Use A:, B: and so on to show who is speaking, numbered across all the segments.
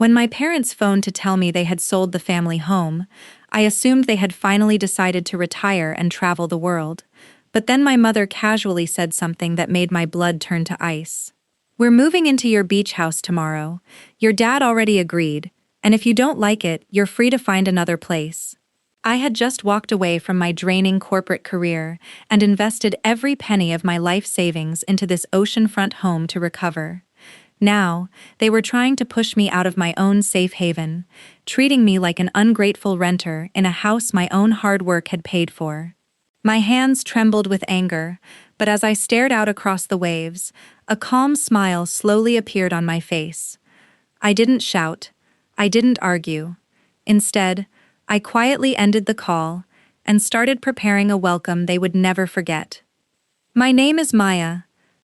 A: When my parents phoned to tell me they had sold the family home, I assumed they had finally decided to retire and travel the world. But then my mother casually said something that made my blood turn to ice. "We're moving into your beach house tomorrow. Your dad already agreed, and if you don't like it, you're free to find another place." I had just walked away from my draining corporate career and invested every penny of my life savings into this oceanfront home to recover. Now, they were trying to push me out of my own safe haven, treating me like an ungrateful renter in a house my own hard work had paid for. My hands trembled with anger, but as I stared out across the waves, a calm smile slowly appeared on my face. I didn't shout. I didn't argue. Instead, I quietly ended the call and started preparing a welcome they would never forget. My name is Maya.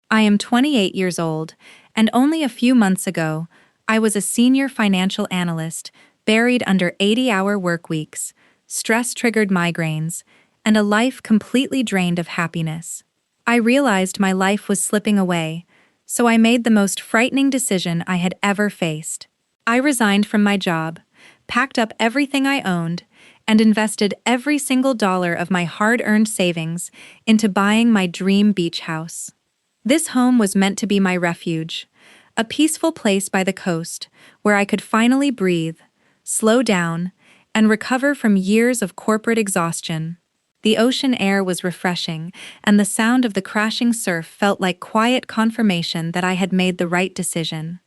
A: I am 28 years old, and only a few months ago, I was a senior financial analyst buried under 80-hour work weeks, stress-triggered migraines, and a life completely drained of happiness. I realized my life was slipping away, so I made the most frightening decision I had ever faced. I resigned from my job, packed up everything I owned, and invested every single dollar of my hard-earned savings into buying my dream beach house. This home was meant to be my refuge, a peaceful place by the coast where I could finally breathe, slow down, and recover from years of corporate exhaustion. The ocean air was refreshing, and the sound of the crashing surf felt like quiet confirmation that I had made the right decision.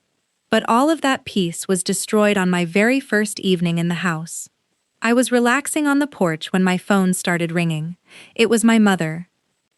A: But all of that peace was destroyed on my very first evening in the house. I was relaxing on the porch when my phone started ringing. It was my mother.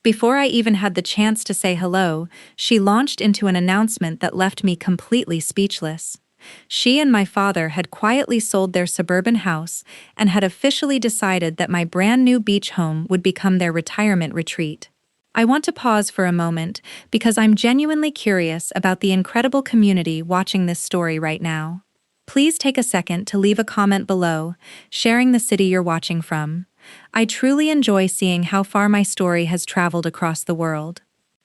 A: Before I even had the chance to say hello, she launched into an announcement that left me completely speechless. She and my father had quietly sold their suburban house and had officially decided that my brand new beach home would become their retirement retreat. I want to pause for a moment because I'm genuinely curious about the incredible community watching this story right now. Please take a second to leave a comment below, sharing the city you're watching from. I truly enjoy seeing how far my story has traveled across the world.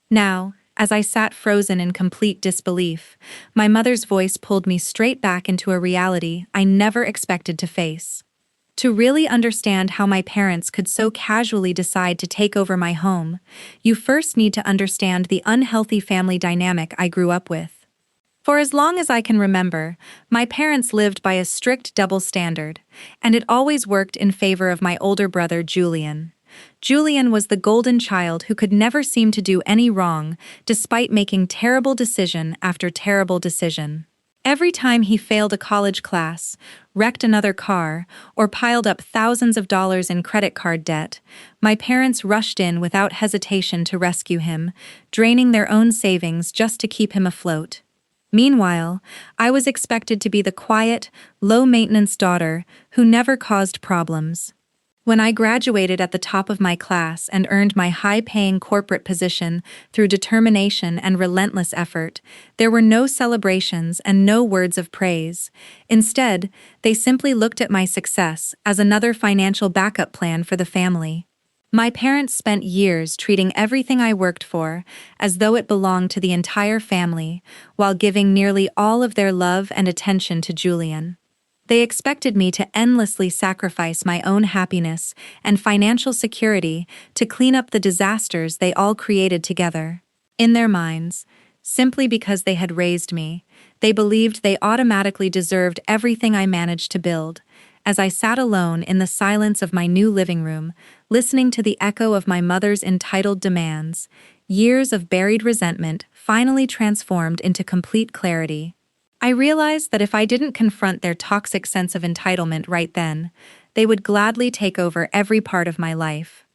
A: Now, as I sat frozen in complete disbelief, my mother's voice pulled me straight back into a reality I never expected to face. To really understand how my parents could so casually decide to take over my home, you first need to understand the unhealthy family dynamic I grew up with. For as long as I can remember, my parents lived by a strict double standard, and it always worked in favor of my older brother Julian. Julian was the golden child who could never seem to do any wrong, despite making terrible decision after terrible decision. Every time he failed a college class, wrecked another car, or piled up thousands of dollars in credit card debt, my parents rushed in without hesitation to rescue him, draining their own savings just to keep him afloat. Meanwhile, I was expected to be the quiet, low-maintenance daughter who never caused problems. When I graduated at the top of my class and earned my high-paying corporate position through determination and relentless effort, there were no celebrations and no words of praise. Instead, they simply looked at my success as another financial backup plan for the family. My parents spent years treating everything I worked for as though it belonged to the entire family, while giving nearly all of their love and attention to Julian. They expected me to endlessly sacrifice my own happiness and financial security to clean up the disasters they all created together. In their minds, simply because they had raised me, they believed they automatically deserved everything I managed to build. As I sat alone in the silence of my new living room, listening to the echo of my mother's entitled demands, years of buried resentment finally transformed into complete clarity. I realized that if I didn't confront their toxic sense of entitlement right then, they would gladly take over every part of my life.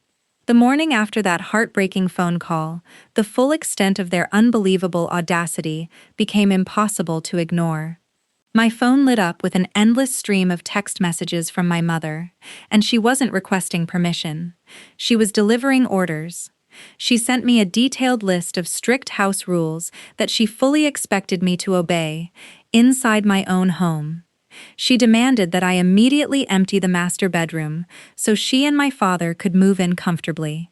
A: The morning after that heartbreaking phone call, the full extent of their unbelievable audacity became impossible to ignore. My phone lit up with an endless stream of text messages from my mother, and she wasn't requesting permission. She was delivering orders. She sent me a detailed list of strict house rules that she fully expected me to obey, inside my own home. She demanded that I immediately empty the master bedroom so she and my father could move in comfortably.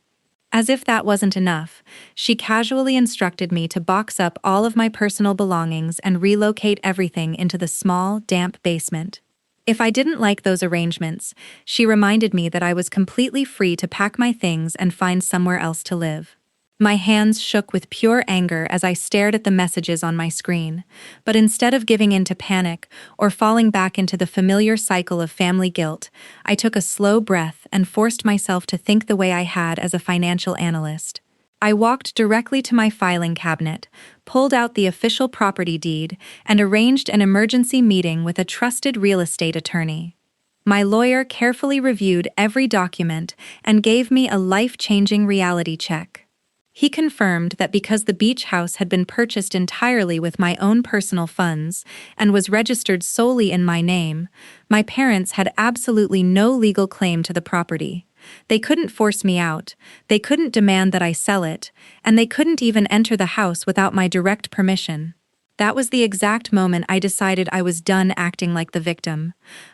A: As if that wasn't enough, she casually instructed me to box up all of my personal belongings and relocate everything into the small, damp basement. If I didn't like those arrangements, she reminded me that I was completely free to pack my things and find somewhere else to live. My hands shook with pure anger as I stared at the messages on my screen, but instead of giving in to panic or falling back into the familiar cycle of family guilt, I took a slow breath and forced myself to think the way I had as a financial analyst. I walked directly to my filing cabinet, pulled out the official property deed, and arranged an emergency meeting with a trusted real estate attorney. My lawyer carefully reviewed every document and gave me a life-changing reality check. He confirmed that because the beach house had been purchased entirely with my own personal funds and was registered solely in my name, my parents had absolutely no legal claim to the property. They couldn't force me out, they couldn't demand that I sell it, and they couldn't even enter the house without my direct permission. That was the exact moment I decided I was done acting like the victim.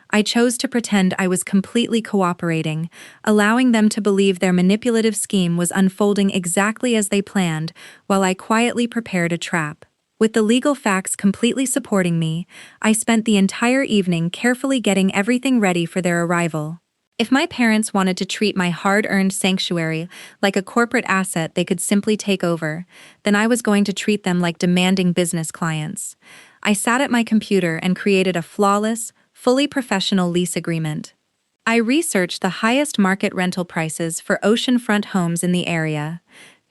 A: I chose to pretend I was completely cooperating, allowing them to believe their manipulative scheme was unfolding exactly as they planned, while I quietly prepared a trap. With the legal facts completely supporting me, I spent the entire evening carefully getting everything ready for their arrival. If my parents wanted to treat my hard-earned sanctuary like a corporate asset they could simply take over, then I was going to treat them like demanding business clients. I sat at my computer and created a flawless, fully professional lease agreement. I researched the highest market rental prices for oceanfront homes in the area,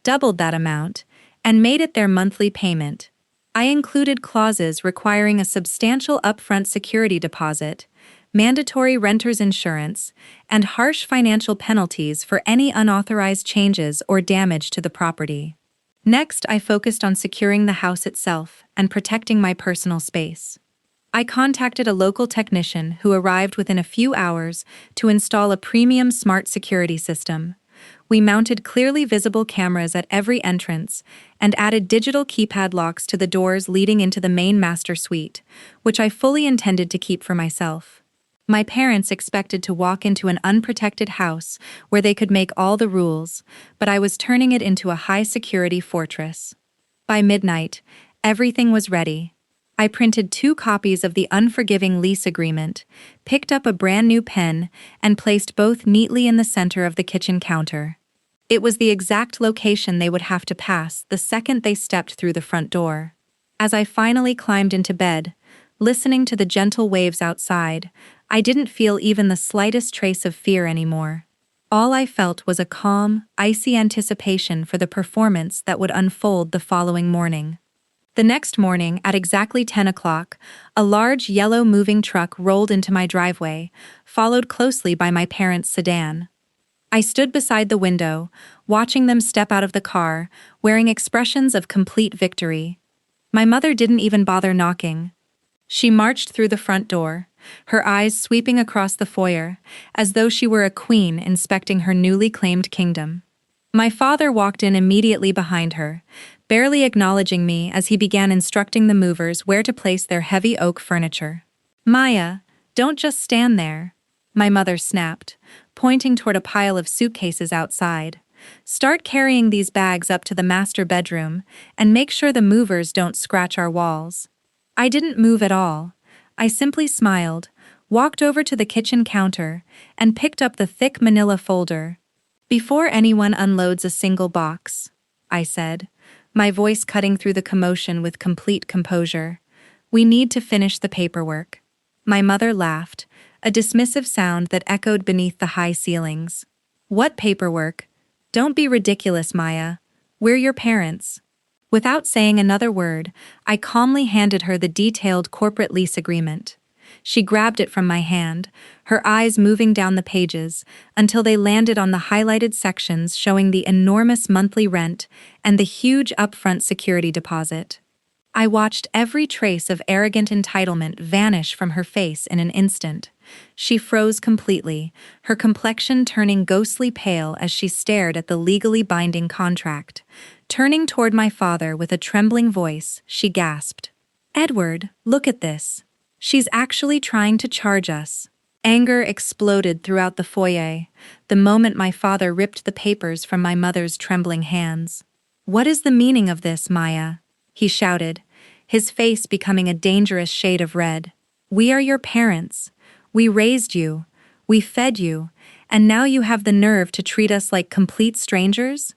A: doubled that amount, and made it their monthly payment. I included clauses requiring a substantial upfront security deposit, mandatory renter's insurance, and harsh financial penalties for any unauthorized changes or damage to the property. Next, I focused on securing the house itself and protecting my personal space. I contacted a local technician who arrived within a few hours to install a premium smart security system. We mounted clearly visible cameras at every entrance and added digital keypad locks to the doors leading into the main master suite, which I fully intended to keep for myself. My parents expected to walk into an unprotected house where they could make all the rules, but I was turning it into a high-security fortress. By midnight, everything was ready. I printed 2 copies of the unforgiving lease agreement, picked up a brand new pen, and placed both neatly in the center of the kitchen counter. It was the exact location they would have to pass the second they stepped through the front door. As I finally climbed into bed, listening to the gentle waves outside, I didn't feel even the slightest trace of fear anymore. All I felt was a calm, icy anticipation for the performance that would unfold the following morning. The next morning, at exactly 10 o'clock, a large yellow moving truck rolled into my driveway, followed closely by my parents' sedan. I stood beside the window, watching them step out of the car, wearing expressions of complete victory. My mother didn't even bother knocking. She marched through the front door, her eyes sweeping across the foyer, as though she were a queen inspecting her newly claimed kingdom. My father walked in immediately behind her, barely acknowledging me as he began instructing the movers where to place their heavy oak furniture. "Maya, don't just stand there," my mother snapped, pointing toward a pile of suitcases outside. "Start carrying these bags up to the master bedroom, and make sure the movers don't scratch our walls." I didn't move at all. I simply smiled, walked over to the kitchen counter, and picked up the thick manila folder. "Before anyone unloads a single box," I said, my voice cutting through the commotion with complete composure, "we need to finish the paperwork." My mother laughed, a dismissive sound that echoed beneath the high ceilings. "What paperwork? Don't be ridiculous, Maya. We're your parents." Without saying another word, I calmly handed her the detailed corporate lease agreement. She grabbed it from my hand, her eyes moving down the pages until they landed on the highlighted sections showing the enormous monthly rent and the huge upfront security deposit. I watched every trace of arrogant entitlement vanish from her face in an instant. She froze completely, her complexion turning ghostly pale as she stared at the legally binding contract. Turning toward my father with a trembling voice, she gasped, "Edward, look at this. She's actually trying to charge us." Anger exploded throughout the foyer, the moment my father ripped the papers from my mother's trembling hands. "What is the meaning of this, Maya?" he shouted, his face becoming a dangerous shade of red. "We are your parents. We raised you. We fed you. And now you have the nerve to treat us like complete strangers?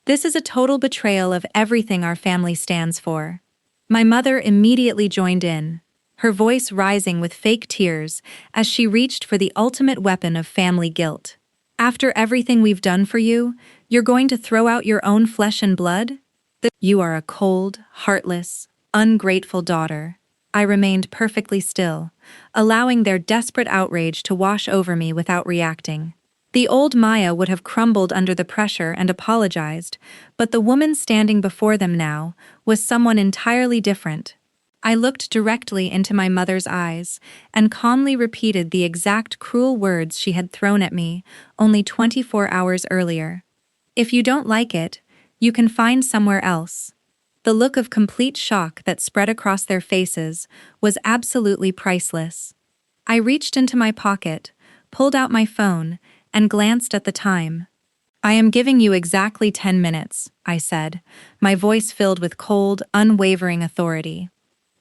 A: This is a total betrayal of everything our family stands for." My mother immediately joined in, her voice rising with fake tears as she reached for the ultimate weapon of family guilt. "After everything we've done for you, you're going to throw out your own flesh and blood? You are a cold, heartless, ungrateful daughter." I remained perfectly still, allowing their desperate outrage to wash over me without reacting. The old Maya would have crumbled under the pressure and apologized, but the woman standing before them now was someone entirely different. I looked directly into my mother's eyes and calmly repeated the exact cruel words she had thrown at me only 24 hours earlier. "If you don't like it, you can find somewhere else." The look of complete shock that spread across their faces was absolutely priceless. I reached into my pocket, pulled out my phone, and glanced at the time. "I am giving you exactly 10 minutes, I said, my voice filled with cold, unwavering authority.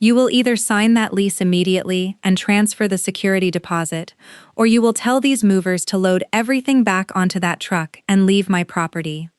A: "You will either sign that lease immediately and transfer the security deposit, or you will tell these movers to load everything back onto that truck and leave my property.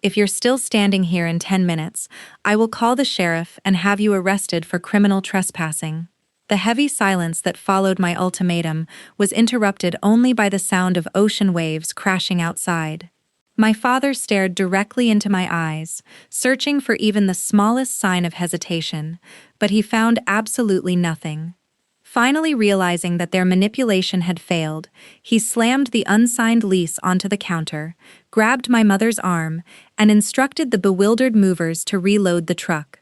A: If you're still standing here in 10 minutes, I will call the sheriff and have you arrested for criminal trespassing." The heavy silence that followed my ultimatum was interrupted only by the sound of ocean waves crashing outside. My father stared directly into my eyes, searching for even the smallest sign of hesitation, but he found absolutely nothing. Finally realizing that their manipulation had failed, he slammed the unsigned lease onto the counter, grabbed my mother's arm, and instructed the bewildered movers to reload the truck.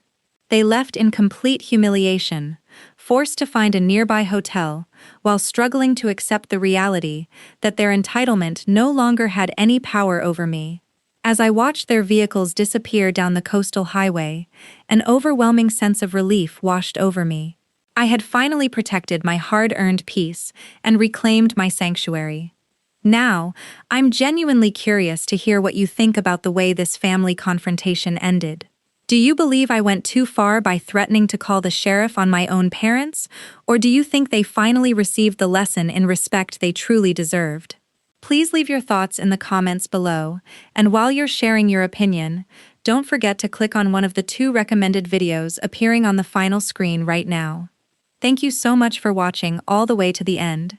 A: They left in complete humiliation, forced to find a nearby hotel, while struggling to accept the reality that their entitlement no longer had any power over me. As I watched their vehicles disappear down the coastal highway, an overwhelming sense of relief washed over me. I had finally protected my hard-earned peace and reclaimed my sanctuary. Now, I'm genuinely curious to hear what you think about the way this family confrontation ended. Do you believe I went too far by threatening to call the sheriff on my own parents, or do you think they finally received the lesson in respect they truly deserved? Please leave your thoughts in the comments below, and while you're sharing your opinion, don't forget to click on one of the 2 recommended videos appearing on the final screen right now. Thank you so much for watching all the way to the end.